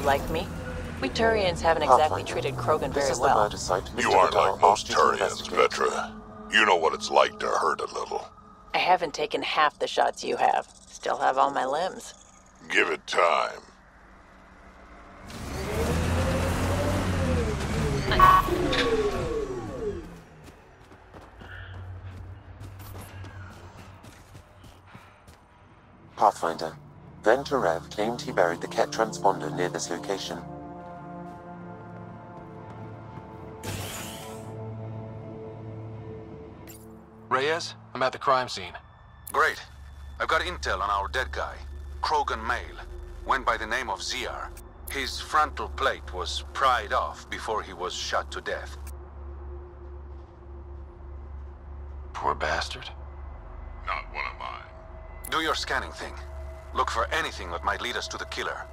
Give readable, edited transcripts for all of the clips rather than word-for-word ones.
like me? We Turians haven't exactly treated Krogan This very is the well. murder site Mr. You aren't Vidal like most asked you to Turians, investigate. Vetra. You know what it's like to hurt a little. I haven't taken half the shots you have. Still have all my limbs. Give it time. Pathfinder. Then Tarev claimed he buried the Ket transponder near this location. Reyes, I'm at the crime scene. Great. I've got intel on our dead guy. Krogan male. Went by the name of Ziar. His frontal plate was pried off before he was shot to death. Poor bastard. Not one of mine. Do your scanning thing. Look for anything that might lead us to the killer.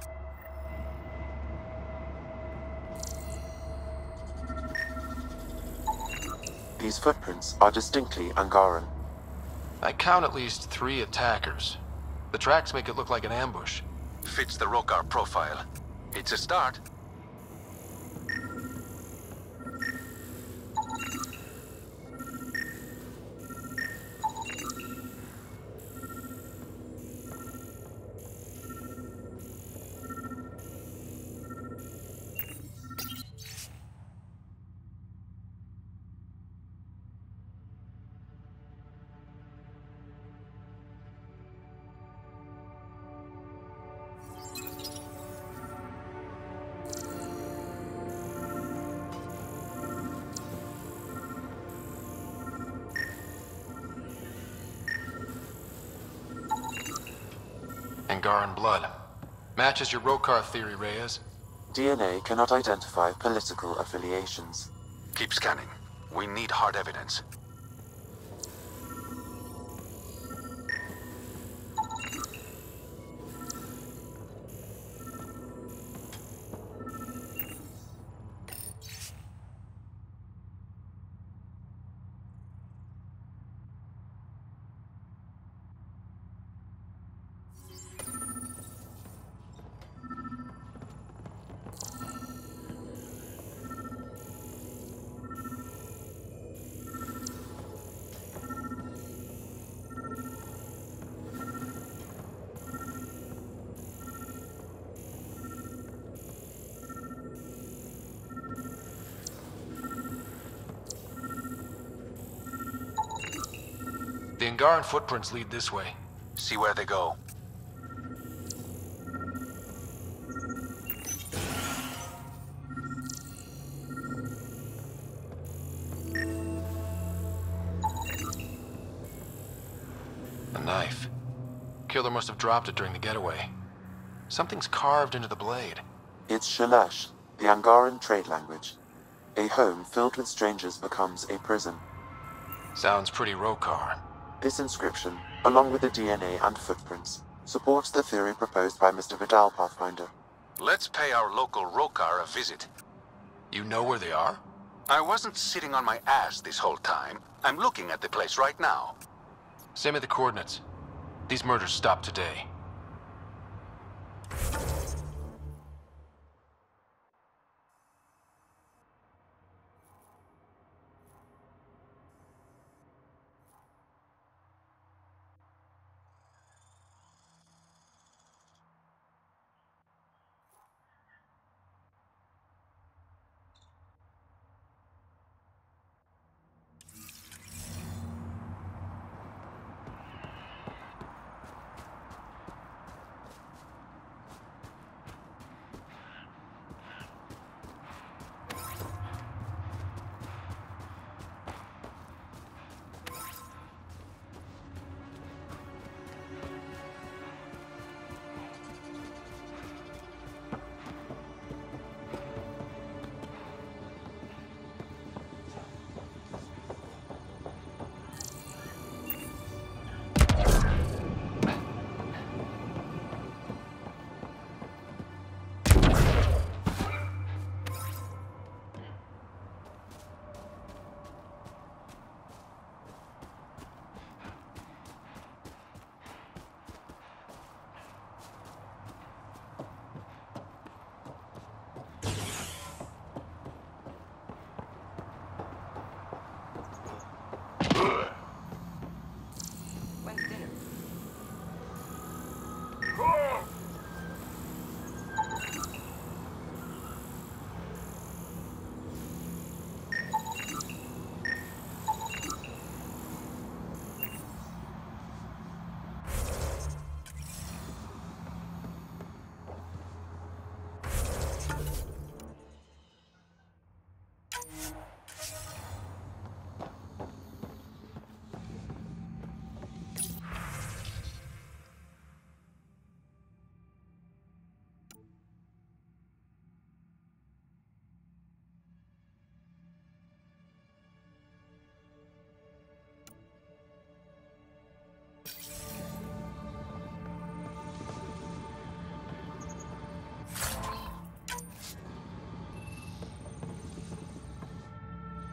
These footprints are distinctly Angaran. I count at least 3 attackers. The tracks make it look like an ambush. Fits the Rokar profile. It's a start. Angaran blood. Matches your Rokar theory, Reyes. DNA cannot identify political affiliations. Keep scanning. We need hard evidence. The Angaran footprints lead this way. See where they go. A knife. Killer must have dropped it during the getaway. Something's carved into the blade. It's Shalash, the Angaran trade language. A home filled with strangers becomes a prison. Sounds pretty Rokar. This inscription, along with the DNA and footprints, supports the theory proposed by Mr. Vidal, Pathfinder. Let's pay our local Rokar a visit. You know where they are? I wasn't sitting on my ass this whole time. I'm looking at the place right now. Send me the coordinates. These murders stopped today.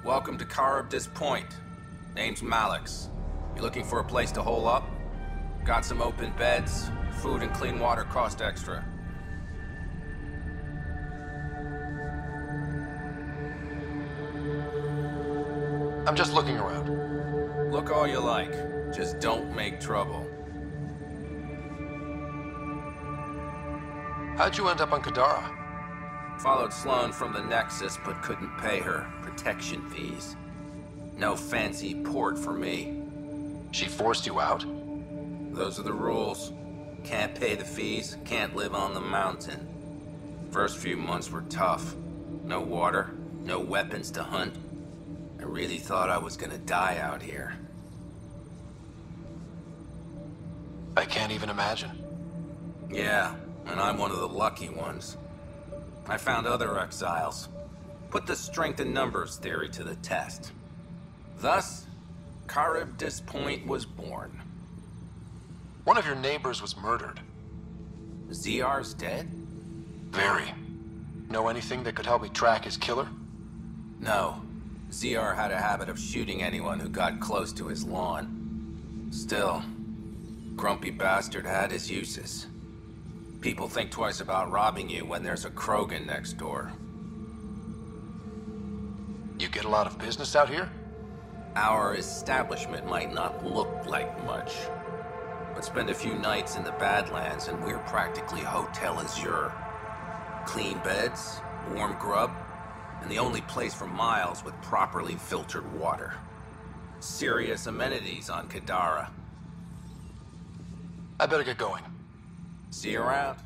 Welcome to Charybdis Point. Name's Malix. You looking for a place to hole up? Got some open beds. Food and clean water cost extra. I'm just looking around. Look all you like. Just don't make trouble. How'd you end up on Kadara? Followed Sloan from the Nexus, but couldn't pay her protection fees. No fancy port for me. She forced you out? Those are the rules. Can't pay the fees, can't live on the mountain. First few months were tough. No water, no weapons to hunt. I really thought I was gonna die out here. I can't even imagine. Yeah, and I'm one of the lucky ones. I found other exiles. Put the strength in numbers theory to the test. Thus, Charybdis Point was born. One of your neighbors was murdered. ZR's dead? Very. Know anything that could help me track his killer? No. ZR had a habit of shooting anyone who got close to his lawn. Still, grumpy bastard had his uses. People think twice about robbing you when there's a Krogan next door. You get a lot of business out here? Our establishment might not look like much, but spend a few nights in the Badlands and we're practically Hotel Azure. Clean beds, warm grub, and the only place for miles with properly filtered water. Serious amenities on Kadara. I better get going. See you around.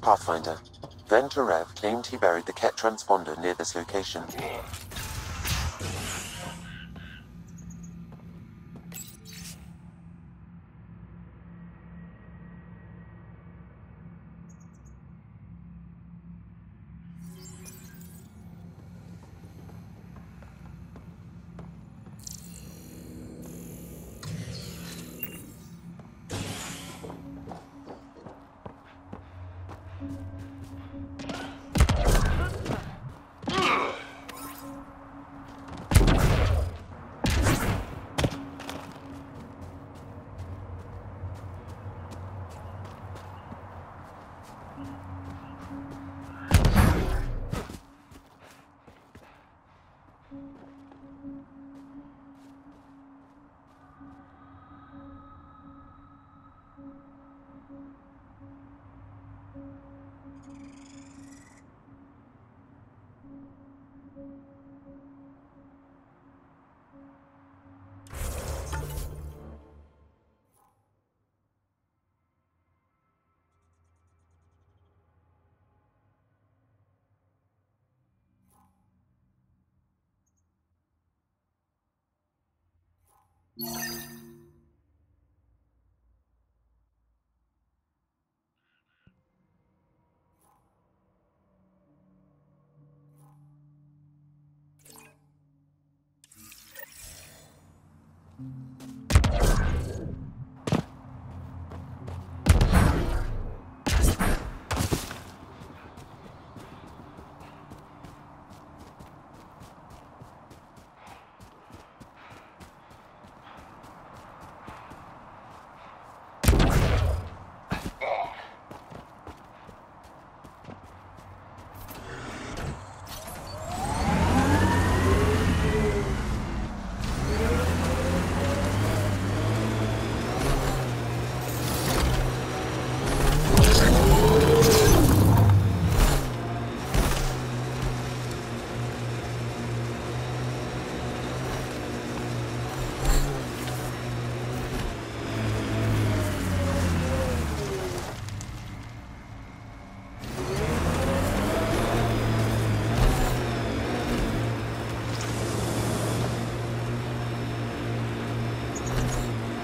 Pathfinder. Then Tarev claimed he buried the Ket transponder near this location.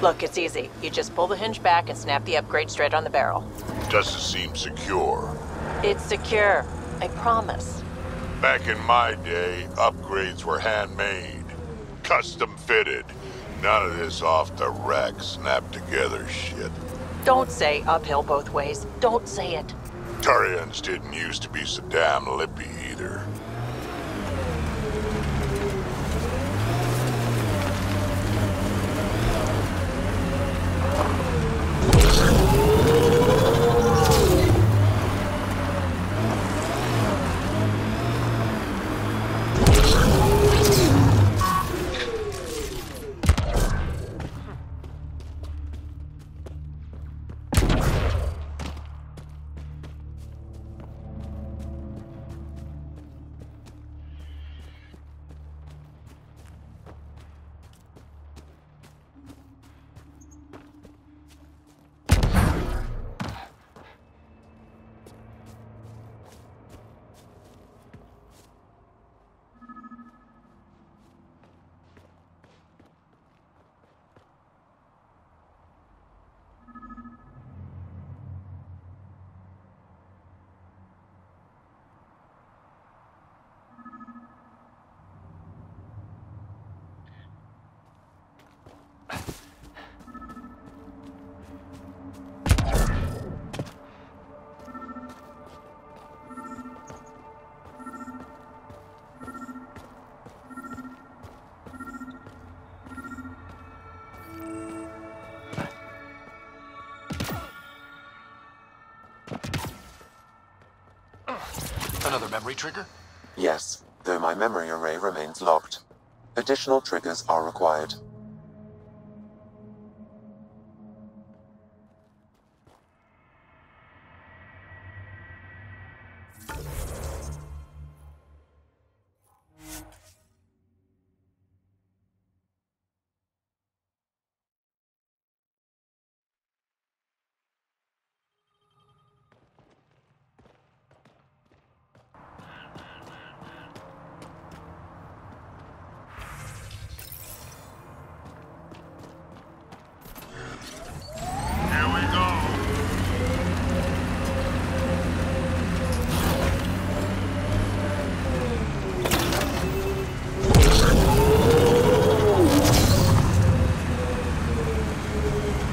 Look, it's easy. You just pull the hinge back and snap the upgrade straight on the barrel. Doesn't seem secure. It's secure. I promise. Back in my day, upgrades were handmade. Custom fitted. None of this off the rack, snap together shit. Don't say uphill both ways. Don't say it. Turians didn't used to be so damn lippy either. Another memory trigger? Yes, though my memory array remains locked. Additional triggers are required.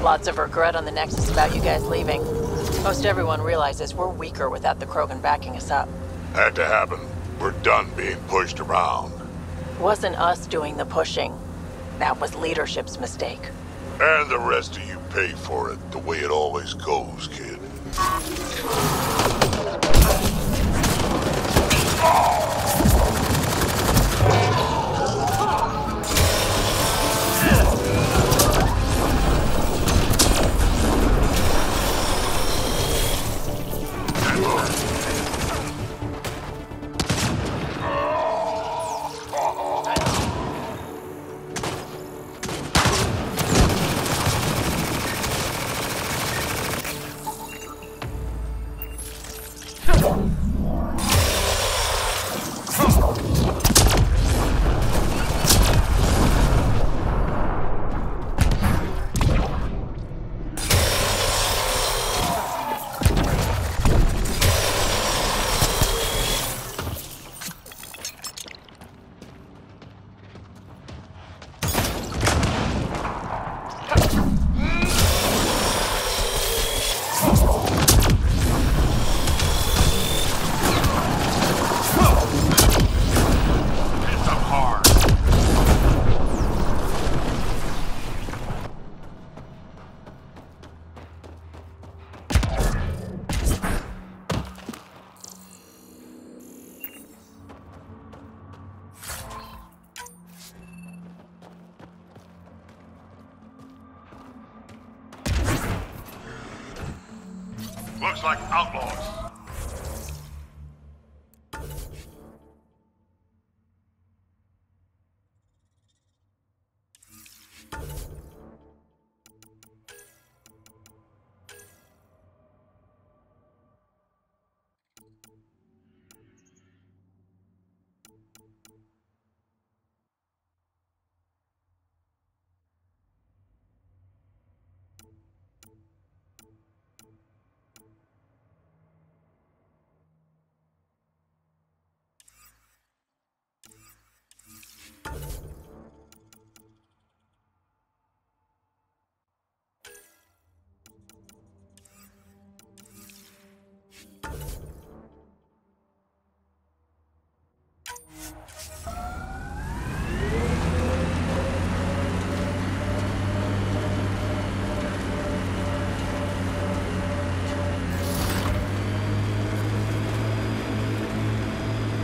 Lots of regret on the Nexus about you guys leaving. Most everyone realizes we're weaker without the Krogan backing us up. Had to happen. We're done being pushed around. Wasn't us doing the pushing. That was leadership's mistake. And the rest of you pay for it, the way it always goes, kid. Looks like outlaws.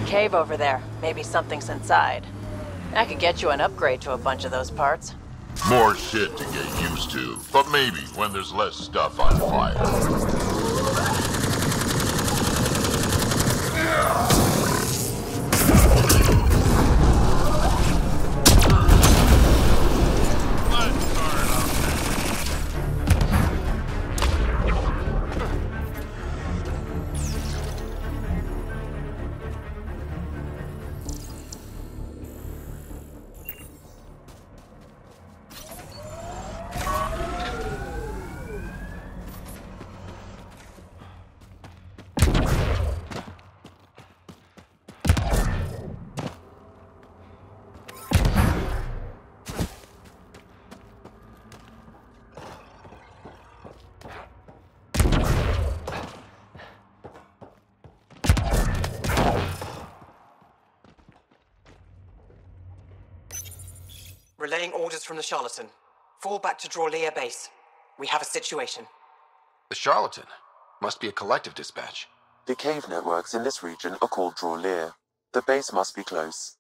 Cave over there. Maybe something's inside. I could get you an upgrade to a bunch of those parts. More shit to get used to, but maybe when there's less stuff on fire. Relaying orders from the charlatan. Fall back to Drawlear base. We have a situation. The charlatan? Must be a collective dispatch. The cave networks in this region are called Drawlear. The base must be close.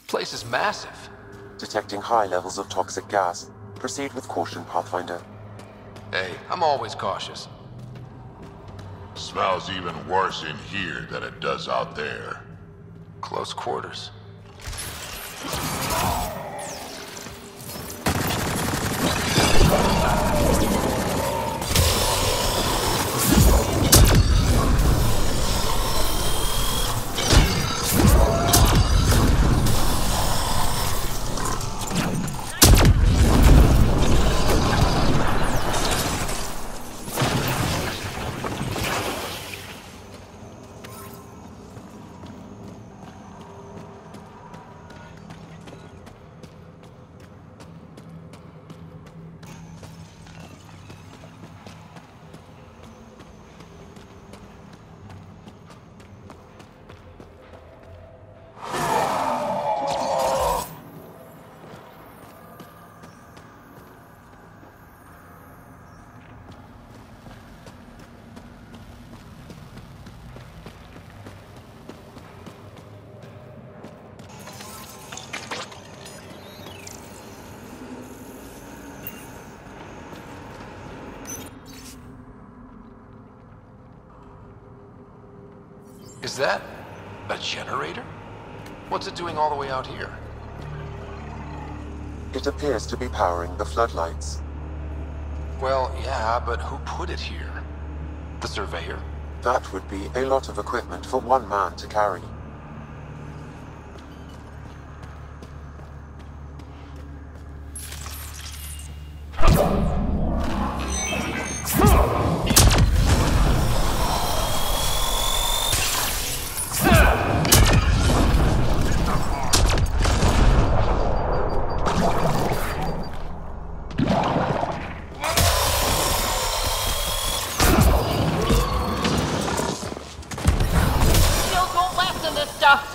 Place is massive. Detecting high levels of toxic gas. Proceed with caution, Pathfinder. Hey, I'm always cautious. Smells even worse in here than it does out there. Close quarters. Is that A generator? What's it doing all the way out here? It appears to be powering the floodlights. Well, yeah, but who put it here? The surveyor? That would be a lot of equipment for one man to carry. Shields won't last in this stuff.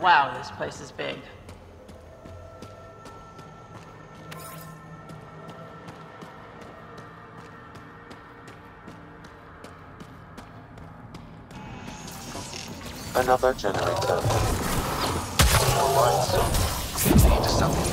Wow, this place is big. Another generator. Need something.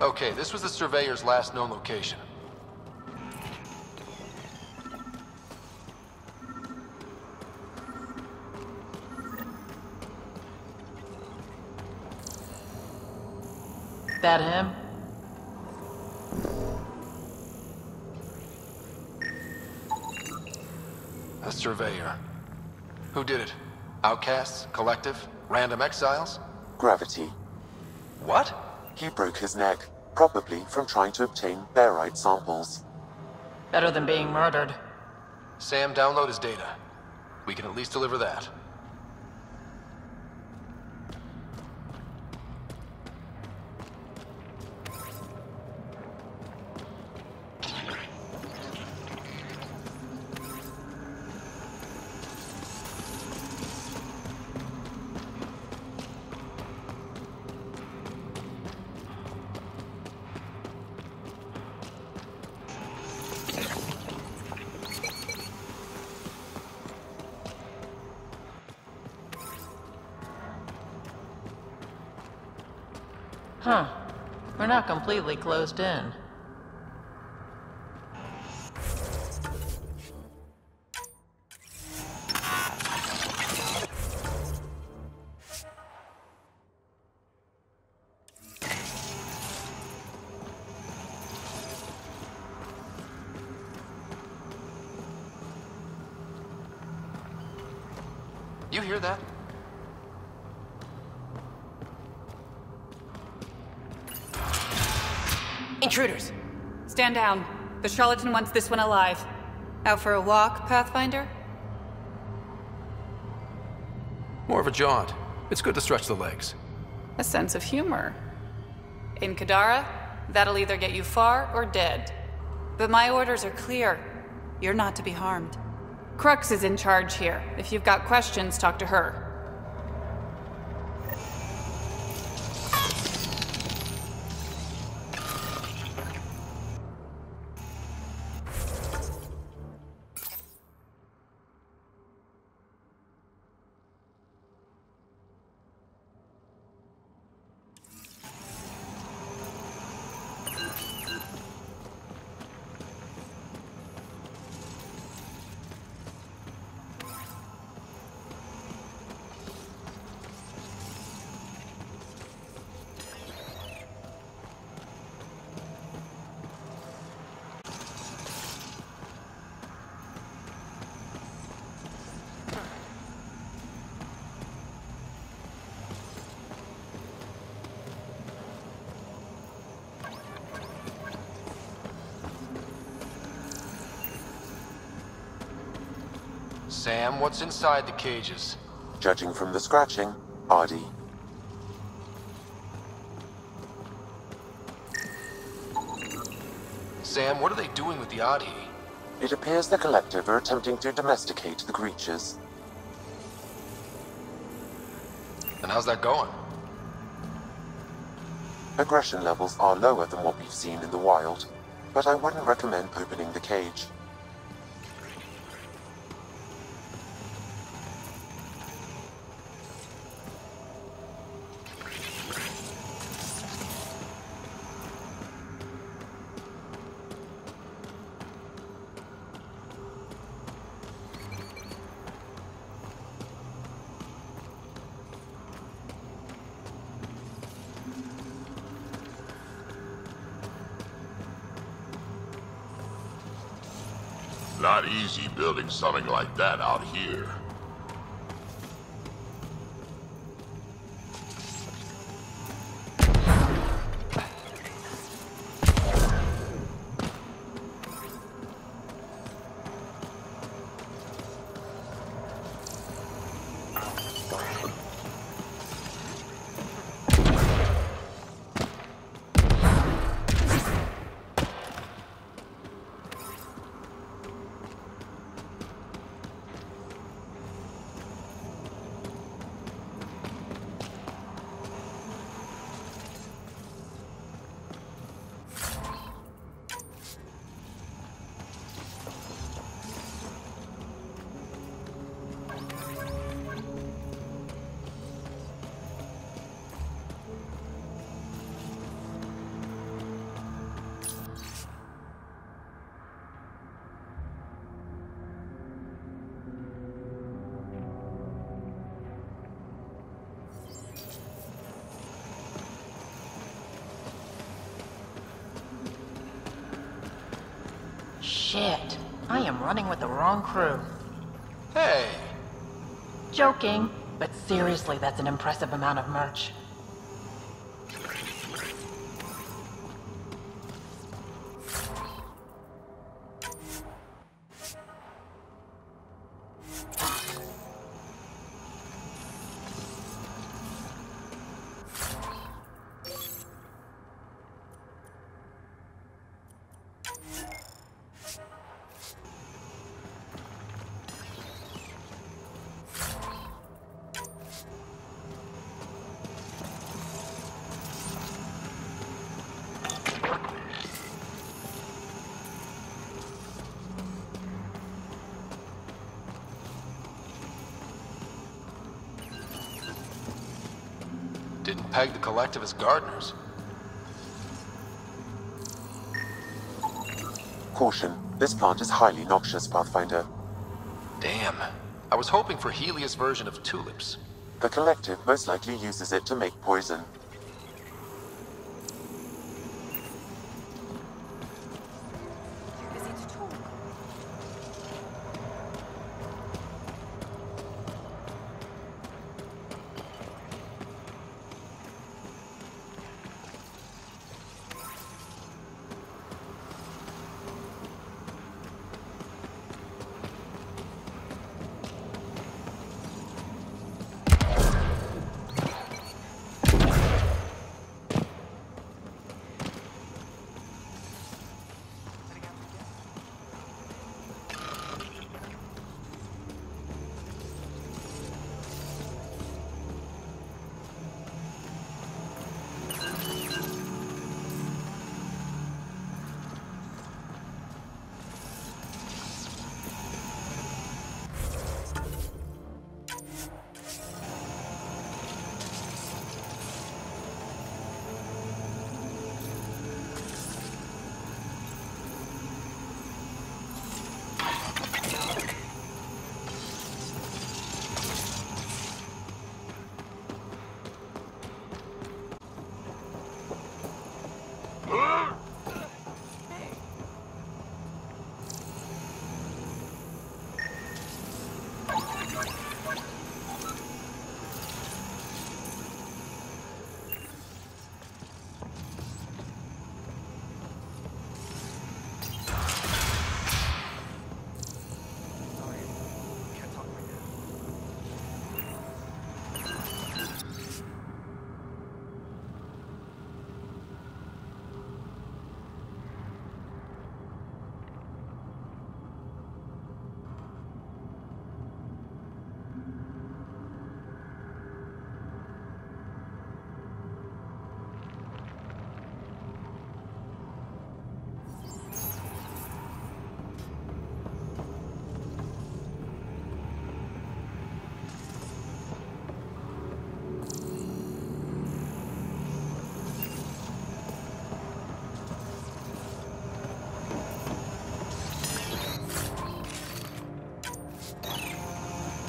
Okay, this was the surveyor's last known location. That him? A surveyor. Who did it? Outcasts? Collective? Random exiles? Gravity. What? He broke his neck, probably from trying to obtain barite samples. Better than being murdered. Sam, download his data. We can at least deliver that. Huh. We're not completely closed in. You hear that? Intruders! Stand down. The charlatan wants this one alive. Out for a walk, Pathfinder? More of a jaunt. It's good to stretch the legs. A sense of humor. In Kadara, that'll either get you far or dead. But my orders are clear. You're not to be harmed. Crux is in charge here. If you've got questions, talk to her. Sam, what's inside the cages? Judging from the scratching, hardy. Sam, what are they doing with the Adi? It appears the Collective are attempting to domesticate the creatures. And how's that going? Aggression levels are lower than what we've seen in the wild, but I wouldn't recommend opening the cage. Not easy building something like that out here. Shit. I am running with the wrong crew. Hey! Joking, but seriously, that's an impressive amount of merch. Didn't peg the Collective as gardeners. Caution, this plant is highly noxious, Pathfinder. Damn. I was hoping for Helios' version of tulips. The Collective most likely uses it to make poison.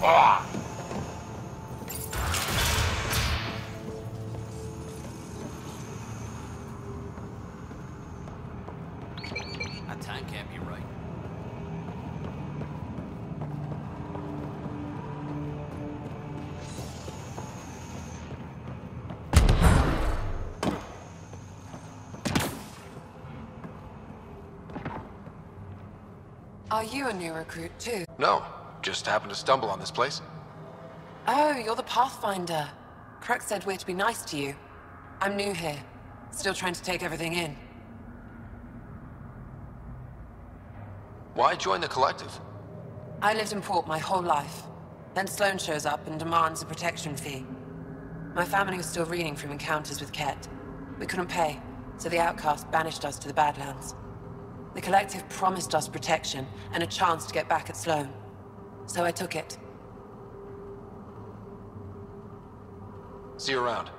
Ah! That time can't be right. Are you a new recruit too? No, just happened to stumble on this place. Oh, you're the Pathfinder. Crux said we're to be nice to you. I'm new here. Still trying to take everything in. Why join the collective? I lived in Port my whole life. Then Sloane shows up and demands a protection fee. My family was still reeling from encounters with Ket. We couldn't pay, so the outcast banished us to the Badlands. The collective promised us protection and a chance to get back at Sloane. So I took it. See you around.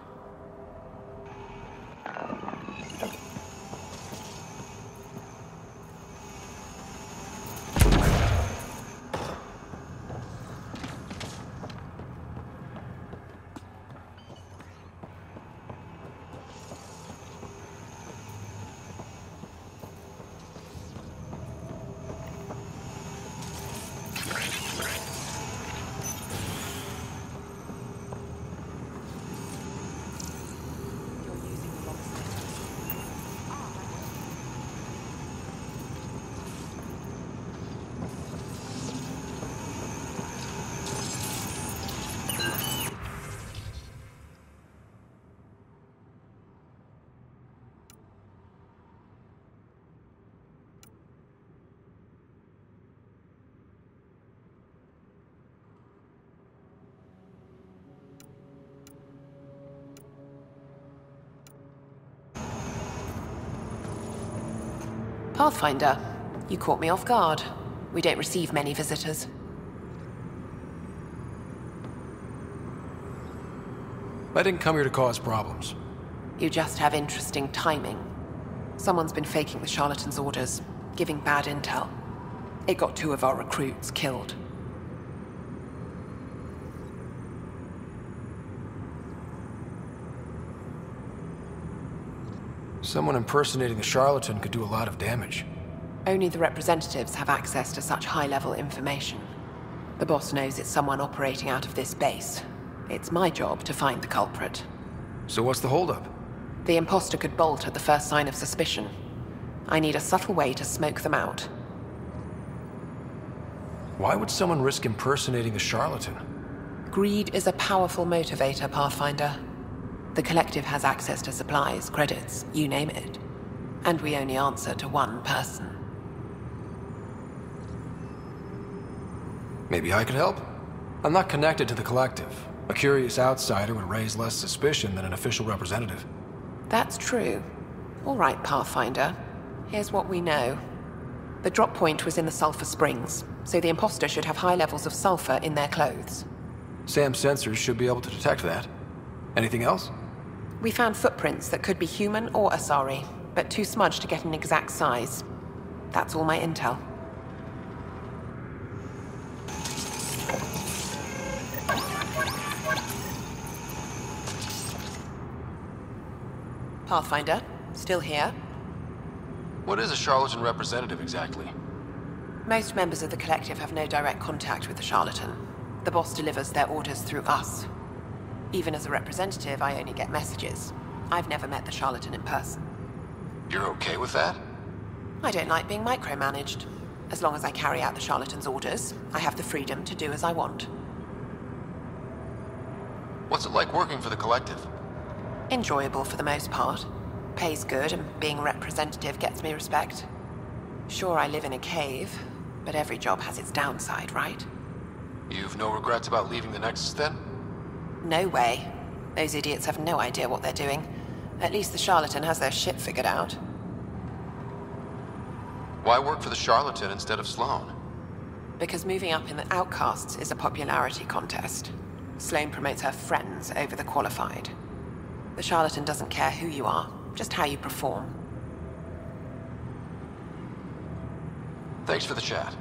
Pathfinder, you caught me off guard. We don't receive many visitors. I didn't come here to cause problems. You just have interesting timing. Someone's been faking the charlatan's orders, giving bad intel. It got 2 of our recruits killed. Someone impersonating the charlatan could do a lot of damage. Only the representatives have access to such high-level information. The boss knows it's someone operating out of this base. It's my job to find the culprit. So what's the holdup? The imposter could bolt at the first sign of suspicion. I need a subtle way to smoke them out. Why would someone risk impersonating the charlatan? Greed is a powerful motivator, Pathfinder. The collective has access to supplies, credits, you name it. And we only answer to one person. Maybe I could help? I'm not connected to the collective. A curious outsider would raise less suspicion than an official representative. That's true. All right, Pathfinder. Here's what we know. The drop point was in the Sulphur Springs, so the imposter should have high levels of sulfur in their clothes. Sam's sensors should be able to detect that. Anything else? We found footprints that could be human or Asari, but too smudged to get an exact size. That's all my intel. Pathfinder, still here? What is a charlatan representative exactly? Most members of the collective have no direct contact with the charlatan. The boss delivers their orders through us. Even as a representative, I only get messages. I've never met the charlatan in person. You're okay with that? I don't like being micromanaged. As long as I carry out the charlatan's orders, I have the freedom to do as I want. What's it like working for the collective? Enjoyable for the most part. Pays good, and being a representative gets me respect. Sure, I live in a cave, but every job has its downside, right? You've no regrets about leaving the Nexus then? No way. Those idiots have no idea what they're doing. At least the charlatan has their shit figured out. Why work for the charlatan instead of Sloane? Because moving up in the outcasts is a popularity contest. Sloane promotes her friends over the qualified. The charlatan doesn't care who you are, just how you perform. Thanks for the chat.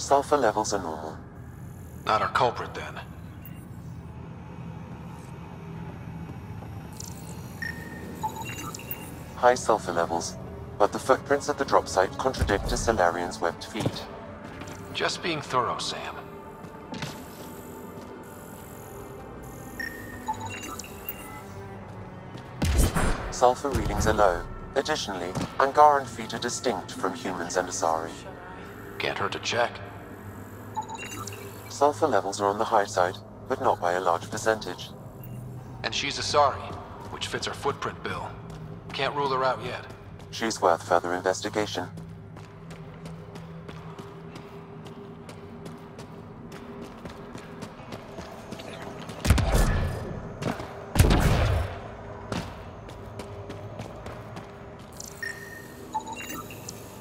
Sulfur levels are normal. Not our culprit, then. High sulfur levels, but the footprints at the drop site contradict a Solarian's webbed feet. Just being thorough, Sam. Sulfur readings are low. Additionally, Angaran feet are distinct from humans and Asari. Can't hurt to check. Sulfur levels are on the high side, but not by a large percentage. And she's Asari, which fits our footprint bill. Can't rule her out yet. She's worth further investigation.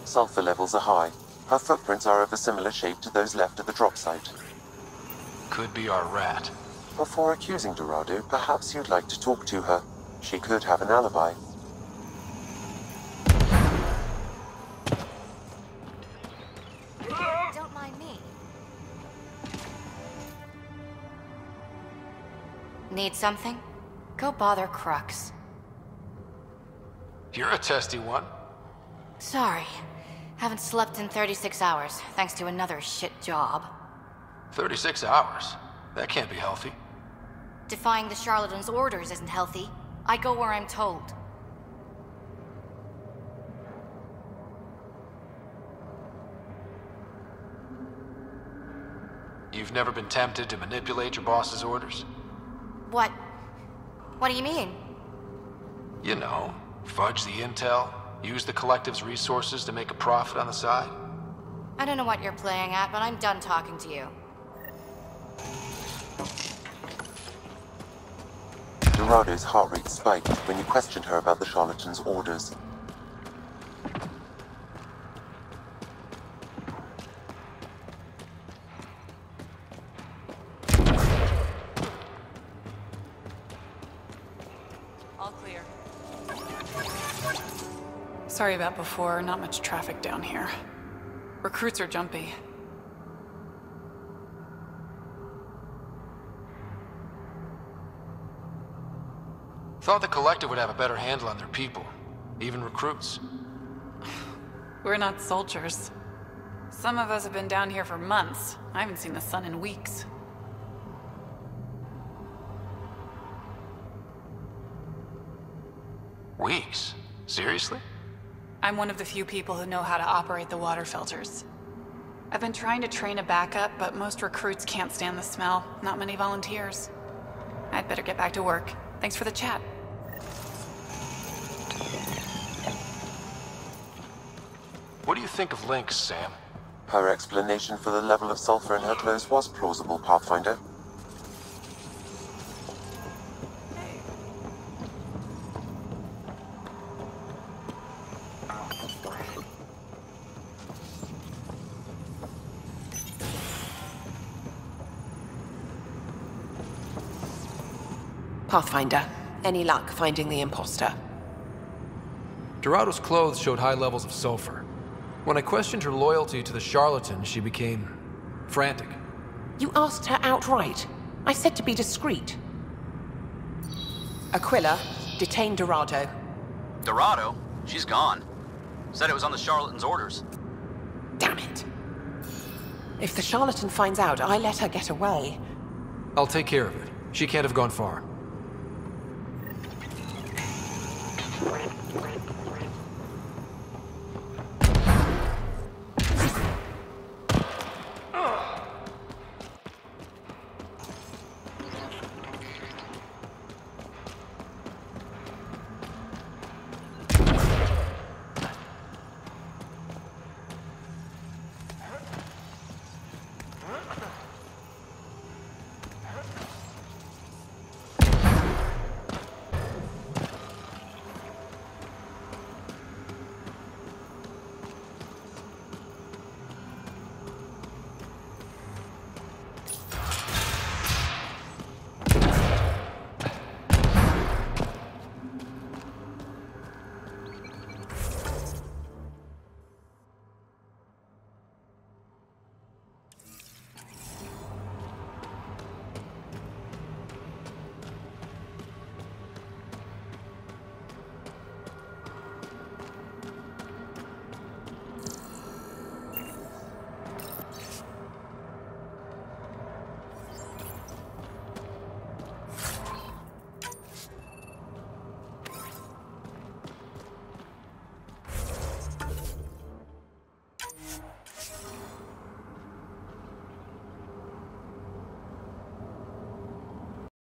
Sulfur levels are high. Her footprints are of a similar shape to those left at the drop site. Could be our rat. Before accusing Dorado, perhaps you'd like to talk to her. She could have an alibi. Don't mind me. Need something? Go bother Crux. You're a testy one. Sorry. Haven't slept in 36 hours, thanks to another shit job. 36 hours? That can't be healthy. Defying the charlatan's orders isn't healthy. I go where I'm told. You've never been tempted to manipulate your boss's orders? What? What do you mean? You know, fudge the intel, use the collective's resources to make a profit on the side. I don't know what you're playing at, but I'm done talking to you. Dorado's heart rate spiked when you questioned her about the charlatan's orders. All clear. Sorry about before, not much traffic down here. Recruits are jumpy. Thought the collective would have a better handle on their people, even recruits. We're not soldiers. Some of us have been down here for months. I haven't seen the sun in weeks. Weeks? Seriously? I'm one of the few people who know how to operate the water filters. I've been trying to train a backup, but most recruits can't stand the smell. Not many volunteers. I'd better get back to work. Thanks for the chat. What do you think of Lynx, Sam? Her explanation for the level of sulfur in her clothes was plausible, Pathfinder. Pathfinder, any luck finding the imposter? Dorado's clothes showed high levels of sulfur. When I questioned her loyalty to the charlatan, she became frantic. You asked her outright. I said to be discreet. Aquila, detain Dorado. Dorado? She's gone. Said it was on the charlatan's orders. Damn it. If the charlatan finds out, I let her get away. I'll take care of it. She can't have gone far.